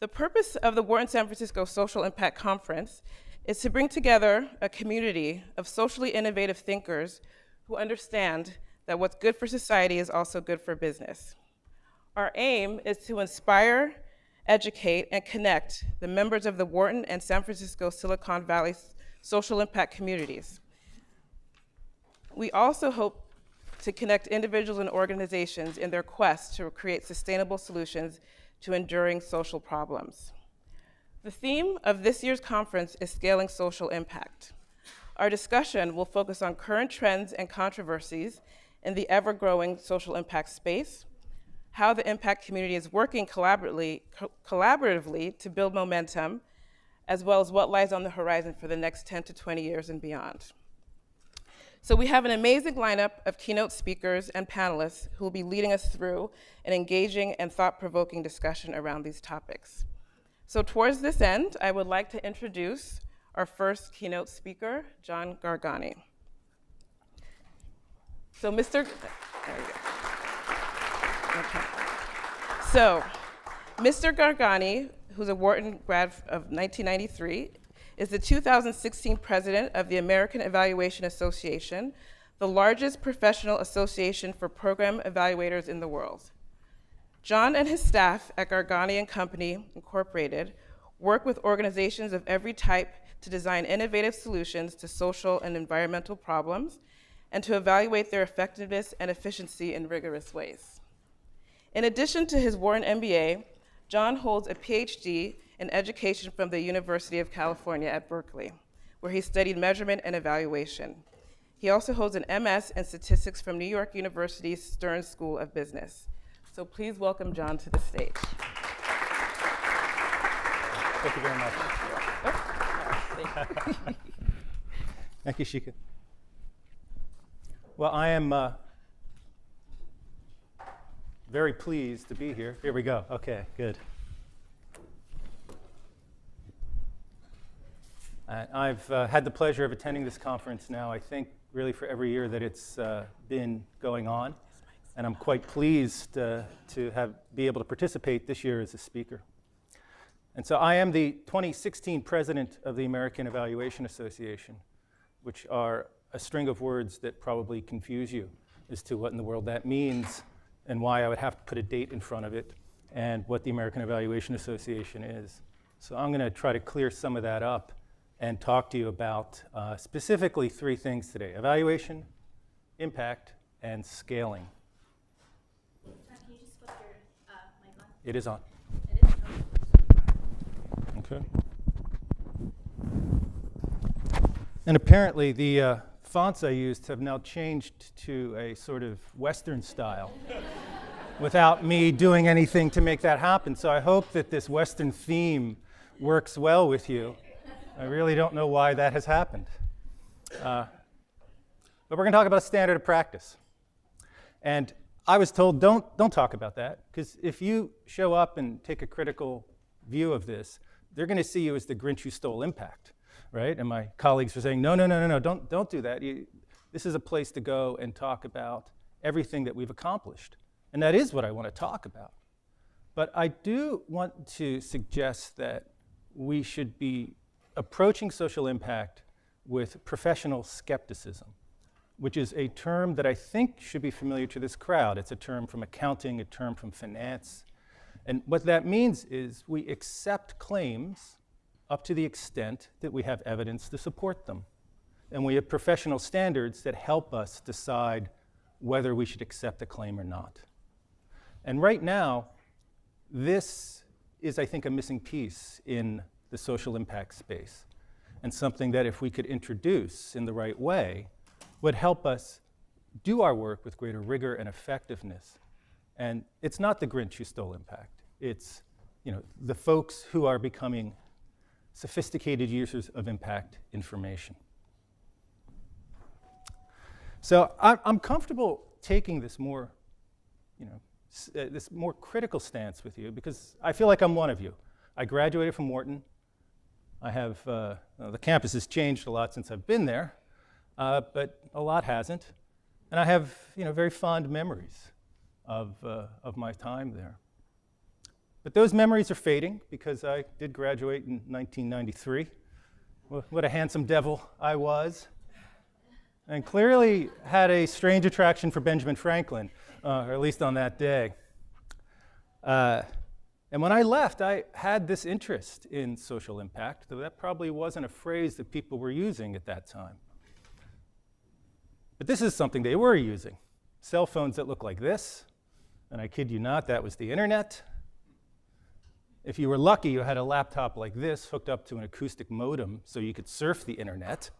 The purpose of the Wharton San Francisco Social Impact Conference is to bring together a community of socially innovative thinkers who understand that what's good for society is also good for business. Our aim is to inspire, educate, and connect the members of the Wharton and San Francisco Silicon Valley social impact communities. We also hope to connect individuals and organizations in their quest to create sustainable solutions to enduring social problems. The theme of this year's conference is Scaling Social Impact. Our discussion will focus on current trends and controversies in the ever-growing social impact space, how the impact community is working collaboratively to build momentum, as well as what lies on the horizon for the next 10 to 20 years and beyond. So we have an amazing lineup of keynote speakers and panelists who will be leading us through an engaging and thought-provoking discussion around these topics. So towards this end, I would like to introduce our first keynote speaker, John Gargani. So Mr. Gargani, who's a Wharton grad of 1993, is the 2016 president of the American Evaluation Association, the largest professional association for program evaluators in the world. John and his staff at Gargani and Company Incorporated work with organizations of every type to design innovative solutions to social and environmental problems and to evaluate their effectiveness and efficiency in rigorous ways. In addition to his Wharton MBA, John holds a PhD in education from the University of California at Berkeley, where he studied measurement and evaluation. He also holds an MS in statistics from New York University's Stern School of Business. So please welcome John to the stage. Thank you very much. Thank you, Shika. Well, I am very pleased to be here. Here we go. Okay, good. I've had the pleasure of attending this conference now, I think, really for every year that it's been going on. And I'm quite pleased to be able to participate this year as a speaker. And so I am the 2016 president of the American Evaluation Association, which are a string of words that probably confuse you as to what in the world that means and why I would have to put a date in front of it and what the American Evaluation Association is. So I'm going to try to clear some of that up and talk to you about specifically three things today: evaluation, impact, and scaling. Can you just flip your mic on? It is on. It is? Okay. And apparently the fonts I used have now changed to a sort of Western style without me doing anything to make that happen. So I hope that this Western theme works well with you. I really don't know why that has happened. But we're going to talk about a standard of practice. And I was told, don't talk about that, because if you show up and take a critical view of this, they're going to see you as the Grinch who stole impact, right? And my colleagues were saying, no, don't do that. This is a place to go and talk about everything that we've accomplished. And that is what I want to talk about. But I do want to suggest that we should be approaching social impact with professional skepticism, which is a term that I think should be familiar to this crowd. It's a term from accounting, a term from finance. And what that means is we accept claims up to the extent that we have evidence to support them. And we have professional standards that help us decide whether we should accept a claim or not. And right now, this is, I think, a missing piece in the social impact space, and something that if we could introduce in the right way would help us do our work with greater rigor and effectiveness. And it's not the Grinch who stole impact. It's the folks who are becoming sophisticated users of impact information. So I'm comfortable taking this more, this more critical stance with you because I feel like I'm one of you. I graduated from Wharton. I have, the campus has changed a lot since I've been there, but a lot hasn't. And I have, very fond memories of my time there. But those memories are fading because I did graduate in 1993. What a handsome devil I was. And clearly had a strange attraction for Benjamin Franklin, or at least on that day. And when I left, I had this interest in social impact, though that probably wasn't a phrase that people were using at that time. But this is something they were using. Cell phones that look like this, and I kid you not, that was the internet. If you were lucky, you had a laptop like this hooked up to an acoustic modem so you could surf the internet.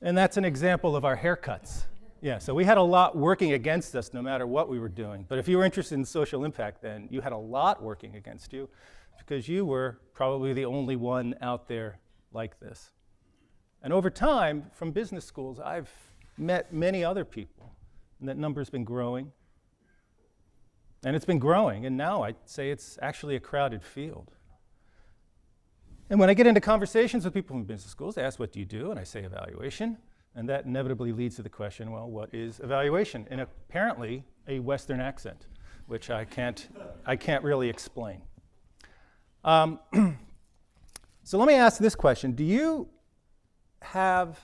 And that's an example of our haircuts. Yeah, so we had a lot working against us no matter what we were doing. But if you were interested in social impact then, you had a lot working against you because you were probably the only one out there like this. And over time, from business schools, I've met many other people, and that number's been growing. And it's been growing, and now I'd say it's actually a crowded field. And when I get into conversations with people from business schools, they ask, what do you do? And I say evaluation. And that inevitably leads to the question, well, what is evaluation? In apparently a Western accent, which I can't really explain. So let me ask this question. Do you have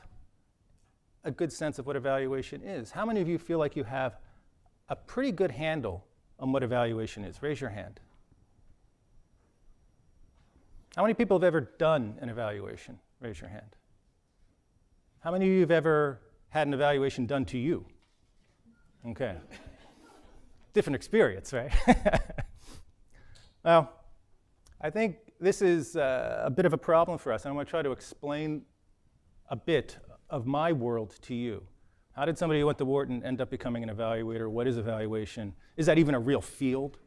a good sense of what evaluation is? How many of you feel like you have a pretty good handle on what evaluation is? Raise your hand. How many people have ever done an evaluation? Raise your hand. How many of you have ever had an evaluation done to you? Okay. Different experience, right? Well, I think this is a bit of a problem for us, and I'm going to try to explain a bit of my world to you. How did somebody who went to Wharton end up becoming an evaluator? What is evaluation? Is that even a real field?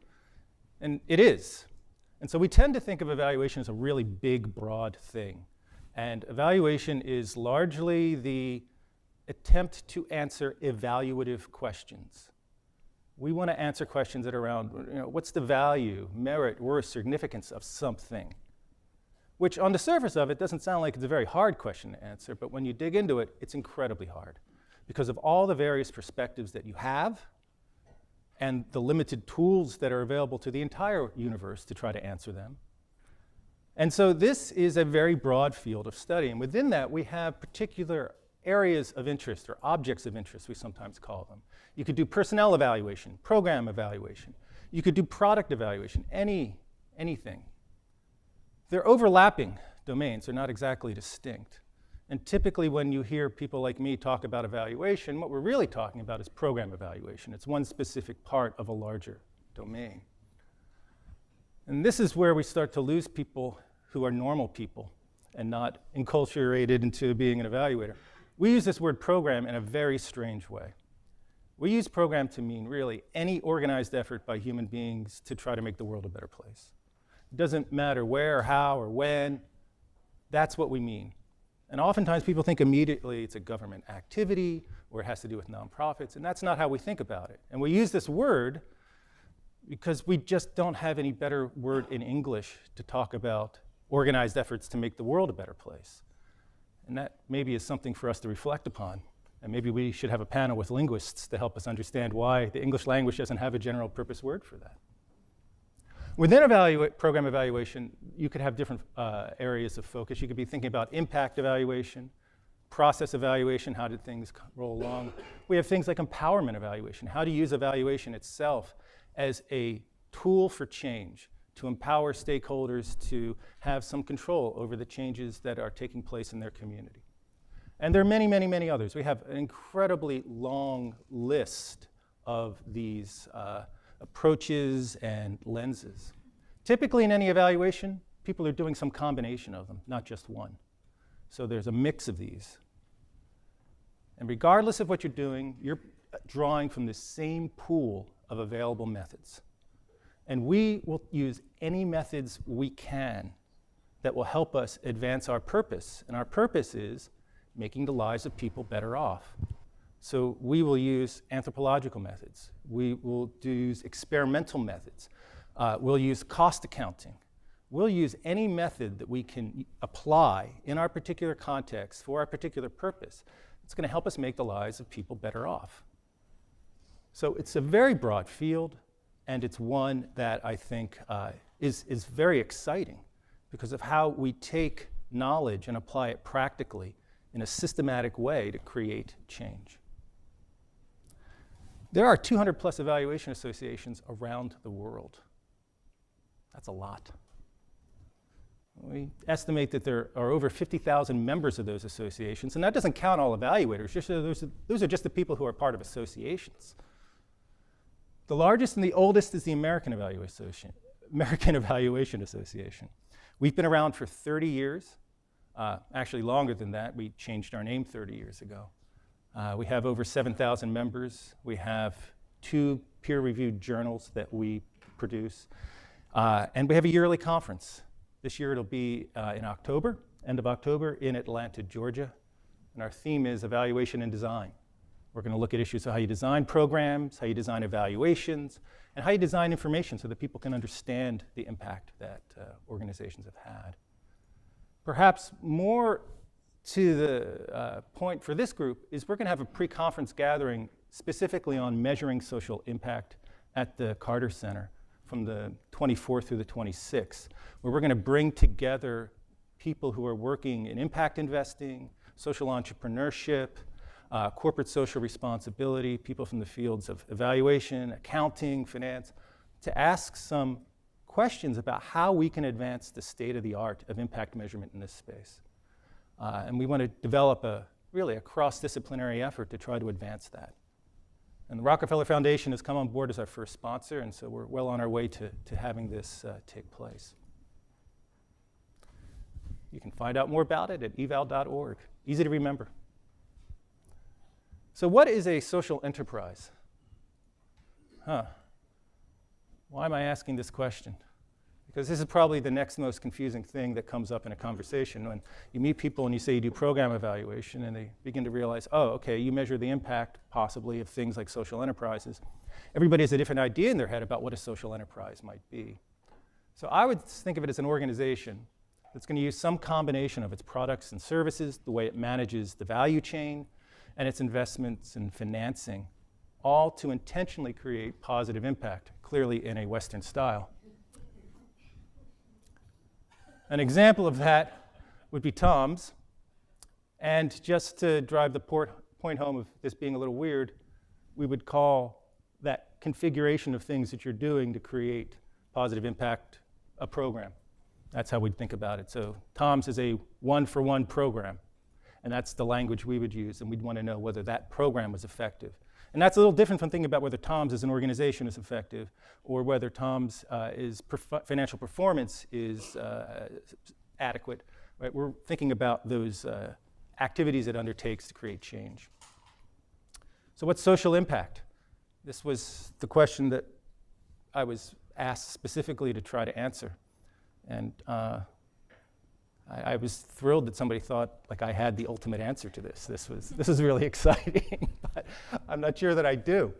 And it is. And so we tend to think of evaluation as a really big, broad thing. And evaluation is largely the attempt to answer evaluative questions. We want to answer questions that are around, what's the value, merit, worth, significance of something? Which on the surface of it doesn't sound like it's a very hard question to answer, but when you dig into it, it's incredibly hard because of all the various perspectives that you have and the limited tools that are available to the entire universe to try to answer them. And so this is a very broad field of study, and within that we have particular areas of interest, or objects of interest, we sometimes call them. You could do personnel evaluation, program evaluation. You could do product evaluation, anything. They're overlapping domains, they're not exactly distinct. And typically when you hear people like me talk about evaluation, what we're really talking about is program evaluation. It's one specific part of a larger domain. And this is where we start to lose people who are normal people and not enculturated into being an evaluator. We use this word program in a very strange way. We use program to mean really any organized effort by human beings to try to make the world a better place. It doesn't matter where or how or when, that's what we mean. And oftentimes people think immediately it's a government activity or it has to do with nonprofits, and that's not how we think about it. And we use this word because we just don't have any better word in English to talk about organized efforts to make the world a better place. And that maybe is something for us to reflect upon. And maybe we should have a panel with linguists to help us understand why the English language doesn't have a general purpose word for that. Within program evaluation, you could have different areas of focus. You could be thinking about impact evaluation, process evaluation, how did things roll along. We have things like empowerment evaluation, how to use evaluation itself as a tool for change, to empower stakeholders to have some control over the changes that are taking place in their community. And there are many, many, many others. We have an incredibly long list of these approaches and lenses. Typically in any evaluation, people are doing some combination of them, not just one. So there's a mix of these. And regardless of what you're doing, you're drawing from the same pool of available methods. And we will use any methods we can that will help us advance our purpose. And our purpose is making the lives of people better off. So we will use anthropological methods. We will use experimental methods. We'll use cost accounting. We'll use any method that we can apply in our particular context for our particular purpose. It's going to help us make the lives of people better off. So it's a very broad field, and it's one that I think is very exciting because of how we take knowledge and apply it practically in a systematic way to create change. There are 200 plus evaluation associations around the world. That's a lot. We estimate that there are over 50,000 members of those associations, and that doesn't count all evaluators. Those are just the people who are part of associations. The largest and the oldest is the American Evaluation Association. We've been around for 30 years, actually longer than that. We changed our name 30 years ago. We have over 7,000 members. We have 2 peer-reviewed journals that we produce. And we have a yearly conference. This year it'll be in October, end of October, in Atlanta, Georgia. And our theme is evaluation and design. We're going to look at issues of how you design programs, how you design evaluations, and how you design information so that people can understand the impact that organizations have had. Perhaps more to the point for this group is we're going to have a pre-conference gathering specifically on measuring social impact at the Carter Center from the 24th through the 26th, where we're going to bring together people who are working in impact investing, social entrepreneurship, corporate social responsibility, people from the fields of evaluation, accounting, finance, to ask some questions about how we can advance the state of the art of impact measurement in this space. And we want to develop really a cross-disciplinary effort to try to advance that. And the Rockefeller Foundation has come on board as our first sponsor, and so we're well on our way to having this take place. You can find out more about it at eval.org. Easy to remember. So what is a social enterprise? Why am I asking this question? Because this is probably the next most confusing thing that comes up in a conversation when you meet people and you say you do program evaluation and they begin to realize, oh, okay, you measure the impact possibly of things like social enterprises. Everybody has a different idea in their head about what a social enterprise might be. So I would think of it as an organization that's going to use some combination of its products and services, the way it manages the value chain, and its investments and financing, all to intentionally create positive impact, clearly in a Western style. An example of that would be Tom's. And just to drive the point home of this being a little weird, we would call that configuration of things that you're doing to create positive impact a program. That's how we'd think about it. So Tom's is a one-for-one program. And that's the language we would use. And we'd want to know whether that program was effective. And that's a little different from thinking about whether Tom's as an organization is effective or whether Tom's financial performance is adequate. Right? We're thinking about those activities it undertakes to create change. So what's social impact? This was the question that I was asked specifically to try to answer. And I was thrilled that somebody thought like I had the ultimate answer to this. This is really exciting, but I'm not sure that I do.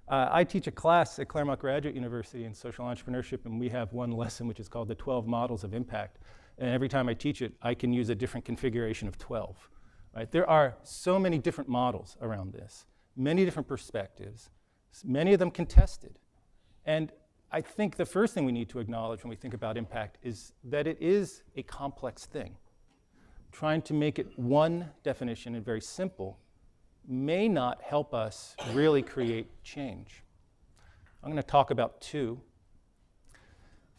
I teach a class at Claremont Graduate University in social entrepreneurship, and we have one lesson which is called the 12 Models of Impact. And every time I teach it, I can use a different configuration of 12. Right? There are so many different models around this, many different perspectives, many of them contested. And I think the first thing we need to acknowledge when we think about impact is that it is a complex thing. Trying to make it one definition and very simple may not help us really create change. I'm going to talk about 2.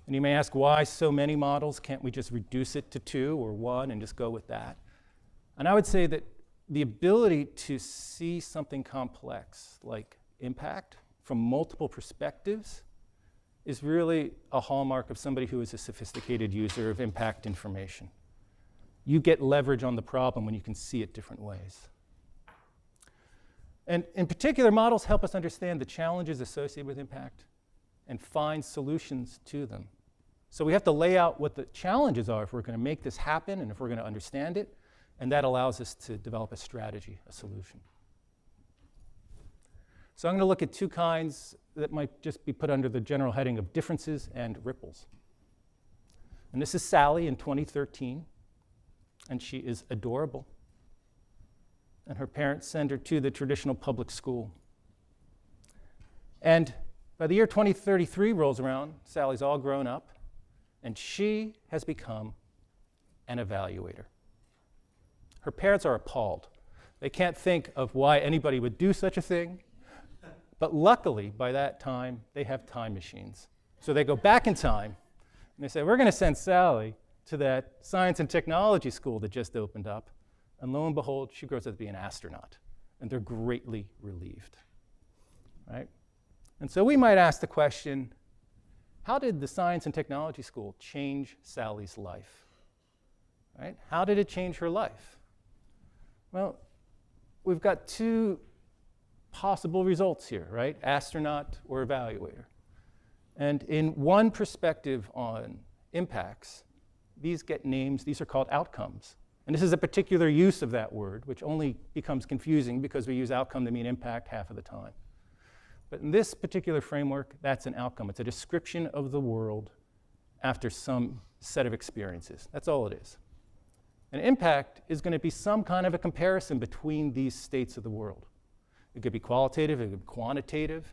And you may ask, why so many models? Can't we just reduce it to 2 or 1 and just go with that? And I would say that the ability to see something complex like impact from multiple perspectives is really a hallmark of somebody who is a sophisticated user of impact information. You get leverage on the problem when you can see it different ways. And in particular, models help us understand the challenges associated with impact and find solutions to them. So we have to lay out what the challenges are if we're going to make this happen and if we're going to understand it, and that allows us to develop a strategy, a solution. So I'm going to look at 2 kinds that might just be put under the general heading of differences and ripples. And this is Sally in 2013, and she is adorable. And her parents send her to the traditional public school. And By the year 2033 rolls around, Sally's all grown up, and she has become an evaluator. Her parents are appalled. They can't think of why anybody would do such a thing, but luckily, by that time, they have time machines. So they go back in time, and they say, we're going to send Sally to that science and technology school that just opened up, and lo and behold, she grows up to be an astronaut, and they're greatly relieved, right? And so we might ask the question, how did the science and technology school change Sally's life, right? How did it change her life? Well, we've got two possible results here, right? Astronaut or evaluator. And in one perspective on impacts, these get names, these are called outcomes. And this is a particular use of that word, which only becomes confusing because we use outcome to mean impact half of the time. But in this particular framework, that's an outcome. It's a description of the world after some set of experiences. That's all it is. An impact is going to be some kind of a comparison between these states of the world. It could be qualitative, it could be quantitative,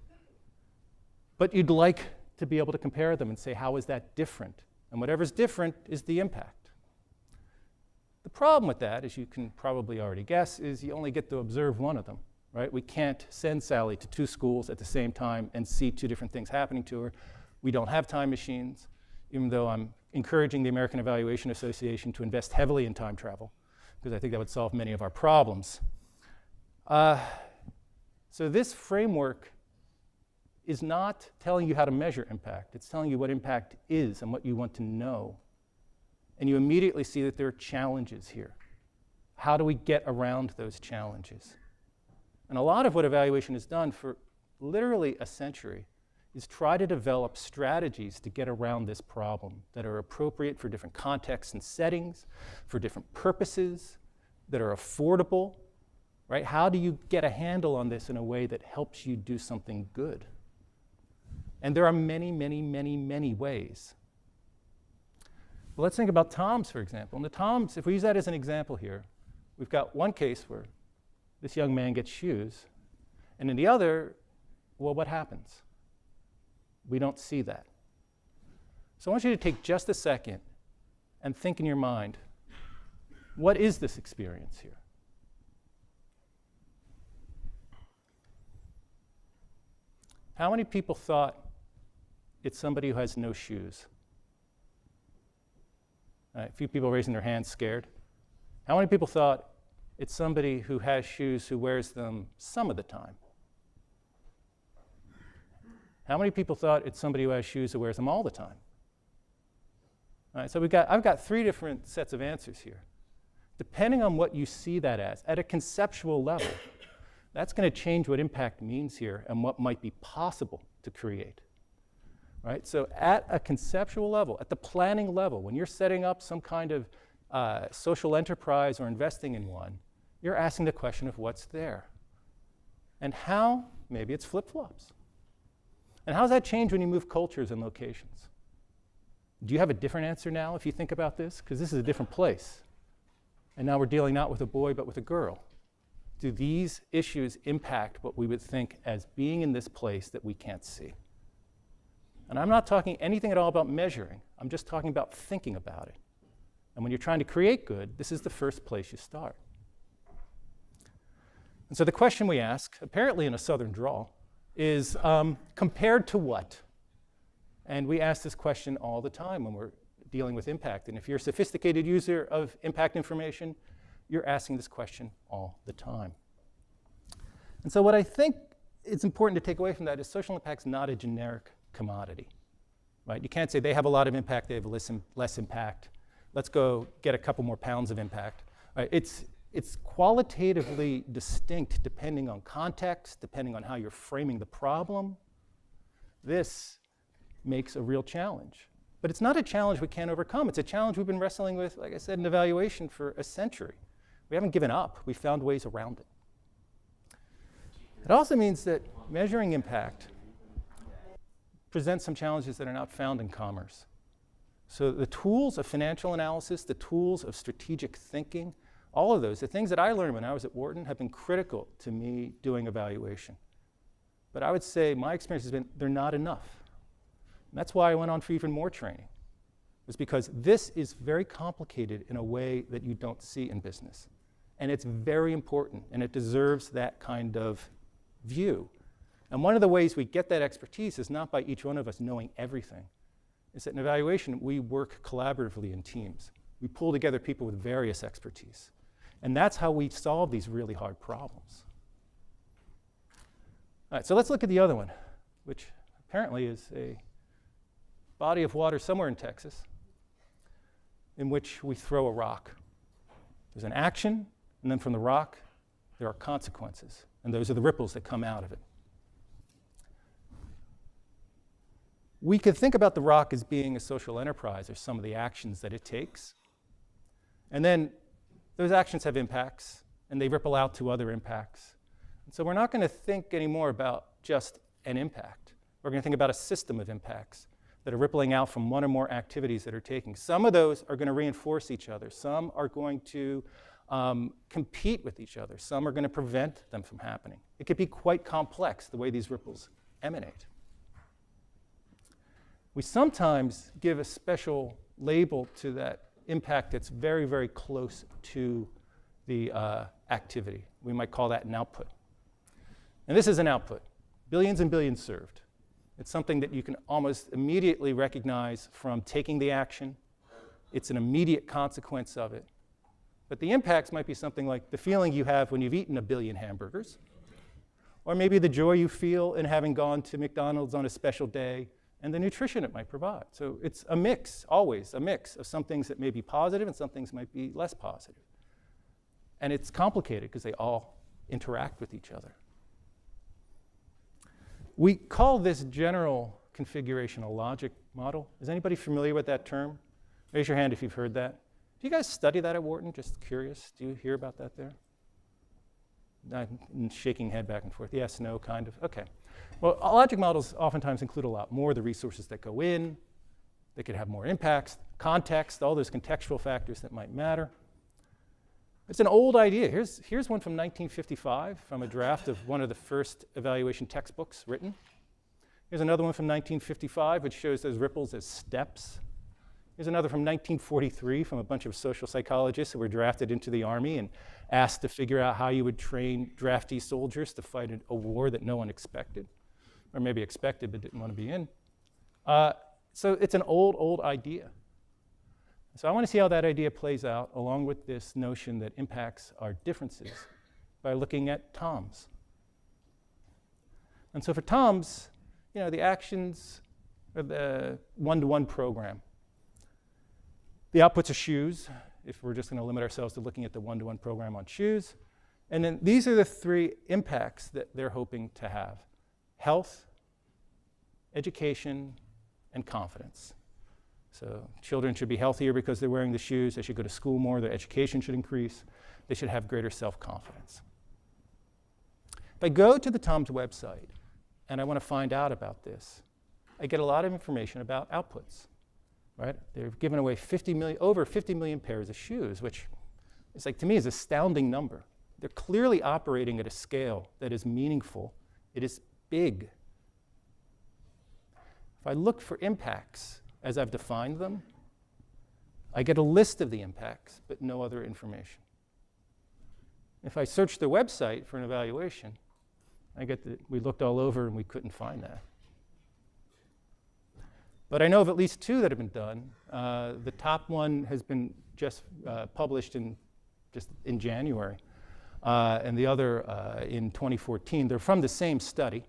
but you'd like to be able to compare them and say, how is that different? And whatever's different is the impact. The problem with that, as you can probably already guess, is you only get to observe one of them, right? We can't send Sally to two schools at the same time and see two different things happening to her. We don't have time machines, even though I'm encouraging the American Evaluation Association to invest heavily in time travel, because I think that would solve many of our problems. So this framework is not telling you how to measure impact. It's telling you what impact is and what you want to know. And you immediately see that there are challenges here. How do we get around those challenges? And a lot of what evaluation has done for literally a century is try to develop strategies to get around this problem that are appropriate for different contexts and settings, for different purposes, that are affordable, right? How do you get a handle on this in a way that helps you do something good? And there are many, many, many, many ways. But let's think about TOMS, for example. And the TOMS, if we use that as an example here, we've got one case where this young man gets shoes, and in the other, well, what happens? We don't see that. So I want you to take just a second and think in your mind, what is this experience here? How many people thought it's somebody who has no shoes? A few people raising their hands scared. How many people thought it's somebody who has shoes who wears them some of the time? How many people thought it's somebody who has shoes who wears them all the time? All right, so I've got three different sets of answers here. Depending on what you see that as, at a conceptual level, that's going to change what impact means here and what might be possible to create. Right? So at a conceptual level, at the planning level, when you're setting up some kind of social enterprise or investing in one, you're asking the question of what's there. And how, maybe it's flip-flops. And how does that change when you move cultures and locations? Do you have a different answer now if you think about this? Because this is a different place. And now we're dealing not with a boy, but with a girl. Do these issues impact what we would think as being in this place that we can't see? And I'm not talking anything at all about measuring. I'm just talking about thinking about it. And when you're trying to create good, this is the first place you start. And so the question we ask, apparently in a Southern drawl, is compared to what? And we ask this question all the time when we're dealing with impact. And if you're a sophisticated user of impact information, you're asking this question all the time. And so what I think it's important to take away from that is social impact's not a generic commodity, right? You can't say they have a lot of impact, they have less impact. Let's go get a couple more pounds of impact. Right? It's qualitatively distinct depending on context, depending on how you're framing the problem. This makes a real challenge. But it's not a challenge we can't overcome. It's a challenge we've been wrestling with, like I said, in evaluation for a century. We haven't given up. We found ways around it. It also means that measuring impact presents some challenges that are not found in commerce. So the tools of financial analysis, the tools of strategic thinking, all of those, the things that I learned when I was at Wharton have been critical to me doing evaluation. But I would say my experience has been they're not enough. And that's why I went on for even more training, was because this is very complicated in a way that you don't see in business. And it's very important, and it deserves that kind of view. And one of the ways we get that expertise is not by each one of us knowing everything. It's that in evaluation, we work collaboratively in teams. We pull together people with various expertise. And that's how we solve these really hard problems. All right, so let's look at the other one, which apparently is a body of water somewhere in Texas in which we throw a rock. There's an action, and then from the rock, there are consequences. And those are the ripples that come out of it. We could think about the rock as being a social enterprise, or some of the actions that it takes. And then those actions have impacts, and they ripple out to other impacts. And so we're not going to think anymore about just an impact. We're going to think about a system of impacts that are rippling out from one or more activities that are taking. Some of those are going to reinforce each other. Some are going to compete with each other. Some are going to prevent them from happening. It could be quite complex, the way these ripples emanate. We sometimes give a special label to that impact that's very, very close to the activity. We might call that an output. And this is an output. Billions and billions served. It's something that you can almost immediately recognize from taking the action. It's an immediate consequence of it. But the impacts might be something like the feeling you have when you've eaten 1 billion hamburgers, or maybe the joy you feel in having gone to McDonald's on a special day, and the nutrition it might provide. So it's a mix, always a mix of some things that may be positive and some things might be less positive. And it's complicated because they all interact with each other. We call this general configuration a logic model. Is anybody familiar with that term? Raise your hand if you've heard that. Do you guys study that at Wharton? Just curious. Do you hear about that there? I'm shaking head back and forth. Yes, no, kind of. Okay. Well, logic models oftentimes include a lot more. The resources that go in, they could have more impacts, context, all those contextual factors that might matter. It's an old idea. Here's one from 1955 from a draft of one of the first evaluation textbooks written. Here's another one from 1955, which shows those ripples as steps. Here's another from 1943 from a bunch of social psychologists who were drafted into the Army and asked to figure out how you would train draftee soldiers to fight a war that no one expected, or maybe expected but didn't want to be in. So it's an old idea. So I want to see how that idea plays out along with this notion that impacts are differences by looking at TOMs. And so for TOMs, the actions are the one-to-one program. The outputs are shoes, if we're just going to limit ourselves to looking at the one-to-one program on shoes. And then these are the 3 impacts that they're hoping to have: health, education, and confidence. So children should be healthier because they're wearing the shoes. They should go to school more. Their education should increase. They should have greater self-confidence. If I go to the TOMS website and I want to find out about this, I get a lot of information about outputs. Right? They've given away over 50 million pairs of shoes, which is to me is an astounding number. They're clearly operating at a scale that is meaningful. It is big. If I look for impacts as I've defined them, I get a list of the impacts, but no other information. If I search the website for an evaluation, I get that we looked all over and we couldn't find that. But I know of at least 2 that have been done. The top one has been just published in January, and the other in 2014. They're from the same study,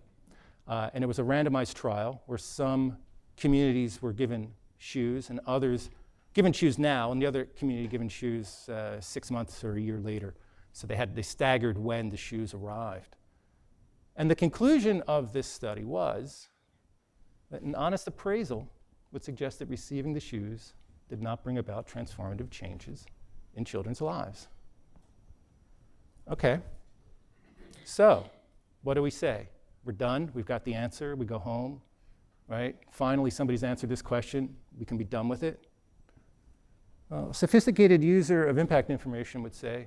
and it was a randomized trial where some communities were given shoes and others given shoes now, and the other community given shoes 6 months or a year later. So they staggered when the shoes arrived. And the conclusion of this study was that an honest appraisal would suggest that receiving the shoes did not bring about transformative changes in children's lives. Okay, so what do we say? We're done, we've got the answer, we go home, right? Finally, somebody's answered this question, we can be done with it. A sophisticated user of impact information would say,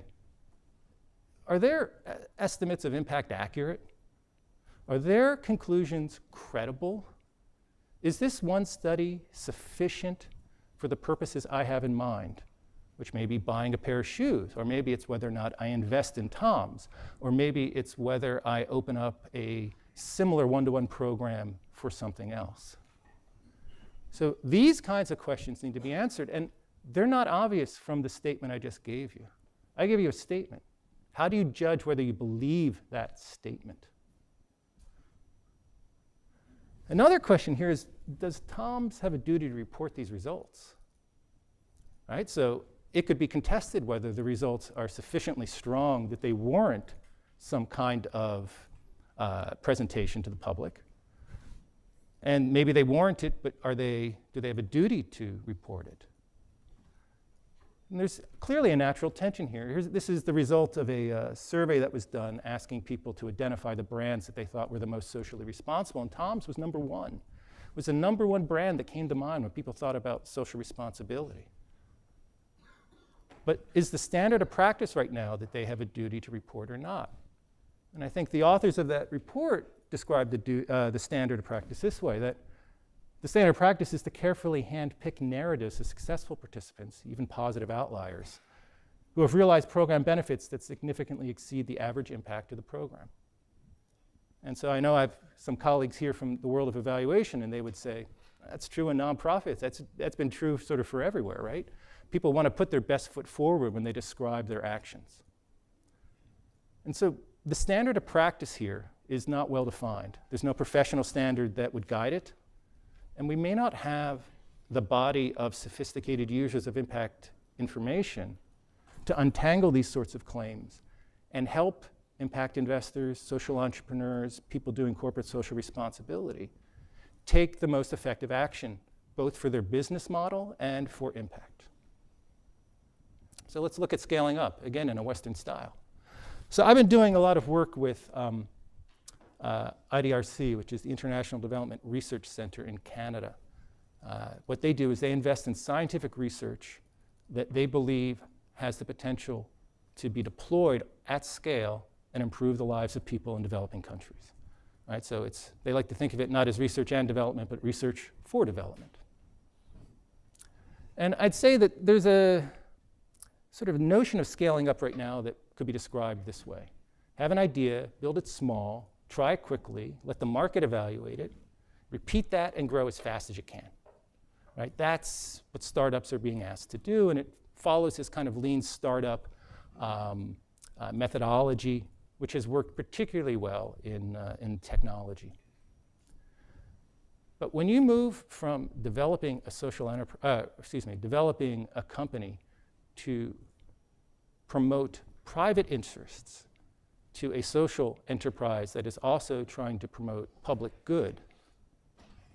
are their estimates of impact accurate? Are their conclusions credible? Is this one study sufficient for the purposes I have in mind, which may be buying a pair of shoes, or maybe it's whether or not I invest in Toms, or maybe it's whether I open up a similar one-to-one program for something else? So these kinds of questions need to be answered, and they're not obvious from the statement I just gave you. I gave you a statement. How do you judge whether you believe that statement? Another question here is, does Toms have a duty to report these results? Right? So it could be contested whether the results are sufficiently strong that they warrant some kind of presentation to the public. And maybe they warrant it, but do they have a duty to report it? And there's clearly a natural tension here. This is the result of a survey that was done asking people to identify the brands that they thought were the most socially responsible, and Tom's was number one. It was the number one brand that came to mind when people thought about social responsibility. But is the standard of practice right now that they have a duty to report or not? And I think the authors of that report described the standard of practice this way, that the standard of practice is to carefully hand-pick narratives of successful participants, even positive outliers, who have realized program benefits that significantly exceed the average impact of the program. And so I know I have some colleagues here from the world of evaluation, and they would say, that's true in nonprofits. That's been true sort of for everywhere, right? People want to put their best foot forward when they describe their actions. And so the standard of practice here is not well defined. There's no professional standard that would guide it. And we may not have the body of sophisticated users of impact information to untangle these sorts of claims and help impact investors, social entrepreneurs, people doing corporate social responsibility take the most effective action, both for their business model and for impact. So let's look at scaling up, again, in a Western style. So I've been doing a lot of work with IDRC, which is the International Development Research Center in Canada. What they do is they invest in scientific research that they believe has the potential to be deployed at scale and improve the lives of people in developing countries. Right? So they like to think of it not as research and development, but research for development. And I'd say that there's a sort of notion of scaling up right now that could be described this way. Have an idea, build it small, try it quickly, let the market evaluate it, repeat that, and grow as fast as you can. Right? That's what startups are being asked to do, and it follows this kind of lean startup methodology, which has worked particularly well in technology. But when you move from developing a developing a company to promote private interests to a social enterprise that is also trying to promote public good,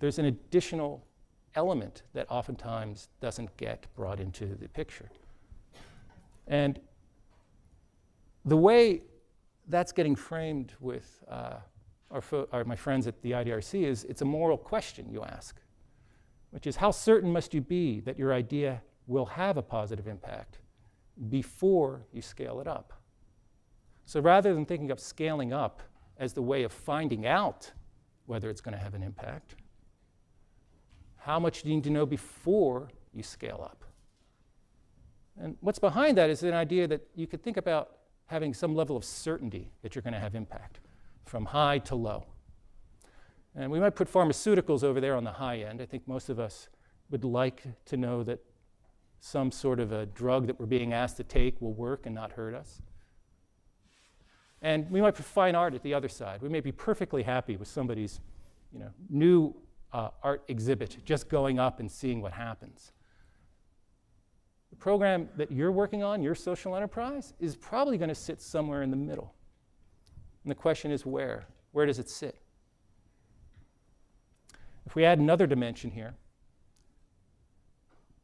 there's an additional element that oftentimes doesn't get brought into the picture. And the way that's getting framed with my friends at the IDRC is it's a moral question you ask, which is how certain must you be that your idea will have a positive impact before you scale it up? So rather than thinking of scaling up as the way of finding out whether it's going to have an impact, how much do you need to know before you scale up? And what's behind that is an idea that you could think about having some level of certainty that you're going to have impact, from high to low. And we might put pharmaceuticals over there on the high end. I think most of us would like to know that some sort of a drug that we're being asked to take will work and not hurt us. And we might put fine art at the other side. We may be perfectly happy with somebody's new art exhibit, just going up and seeing what happens. The program that you're working on, your social enterprise, is probably going to sit somewhere in the middle. And the question is where? Where does it sit? If we add another dimension here,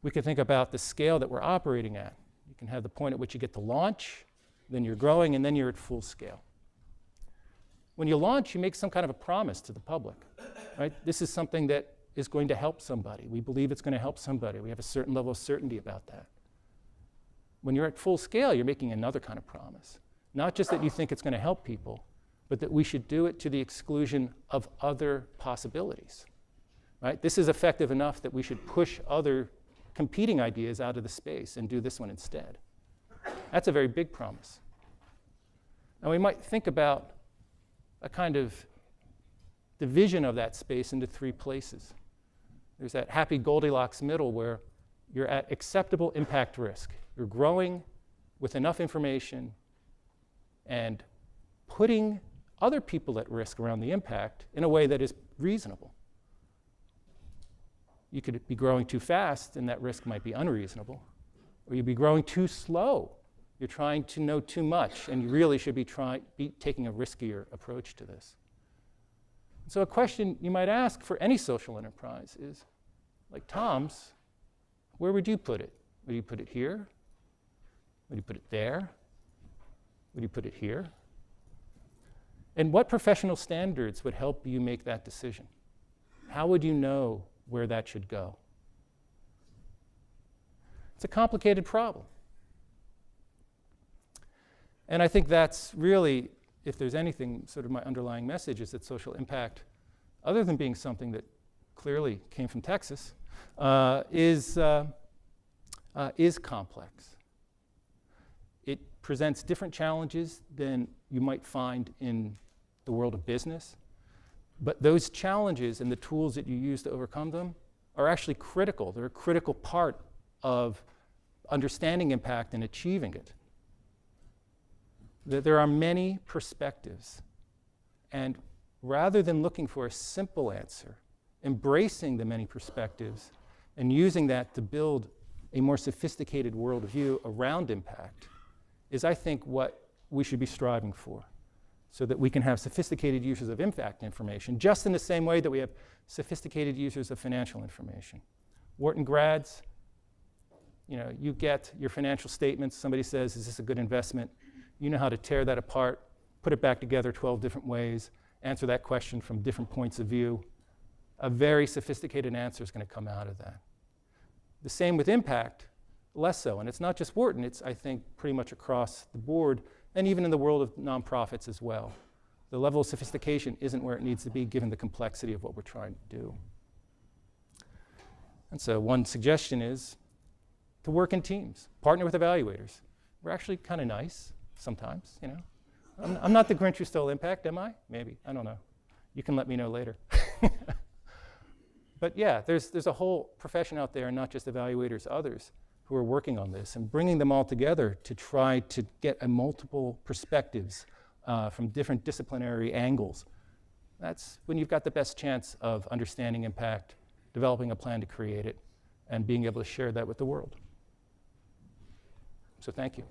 we could think about the scale that we're operating at. You can have the point at which you get to launch, then you're growing, and then you're at full scale. When you launch, you make some kind of a promise to the public. Right? This is something that is going to help somebody. We believe it's going to help somebody. We have a certain level of certainty about that. When you're at full scale, you're making another kind of promise. Not just that you think it's going to help people, but that we should do it to the exclusion of other possibilities. Right? This is effective enough that we should push other competing ideas out of the space and do this one instead. That's a very big promise. Now we might think about a kind of division of that space into three places. There's that happy Goldilocks middle where you're at acceptable impact risk. You're growing with enough information and putting other people at risk around the impact in a way that is reasonable. You could be growing too fast, and that risk might be unreasonable. Or you'd be growing too slow. You're trying to know too much, and you really should be taking a riskier approach to this. So a question you might ask for any social enterprise is, like Tom's, where would you put it? Would you put it here? Would you put it there? Would you put it here? And what professional standards would help you make that decision? How would you know where that should go? It's a complicated problem. And I think that's really, if there's anything, sort of my underlying message is that social impact, other than being something that clearly came from Texas, is complex. It presents different challenges than you might find in the world of business. But those challenges and the tools that you use to overcome them are actually critical. They're a critical part of understanding impact and achieving it. There are many perspectives. And rather than looking for a simple answer, embracing the many perspectives and using that to build a more sophisticated worldview around impact is, I think, what we should be striving for, so that we can have sophisticated users of impact information, just in the same way that we have sophisticated users of financial information. Wharton grads, you get your financial statements. Somebody says, is this a good investment? You know how to tear that apart, put it back together 12 different ways, answer that question from different points of view. A very sophisticated answer is going to come out of that. The same with impact, less so. And it's not just Wharton, it's, I think, pretty much across the board, and even in the world of nonprofits as well. The level of sophistication isn't where it needs to be given the complexity of what we're trying to do. And so one suggestion is to work in teams, partner with evaluators. We're actually kind of nice sometimes, I'm not the Grinch who stole impact, am I? Maybe, I don't know. You can let me know later. But yeah, there's a whole profession out there, and not just evaluators, others, who are working on this and bringing them all together to try to get a multiple perspectives from different disciplinary angles. That's when you've got the best chance of understanding impact, developing a plan to create it, and being able to share that with the world. So thank you.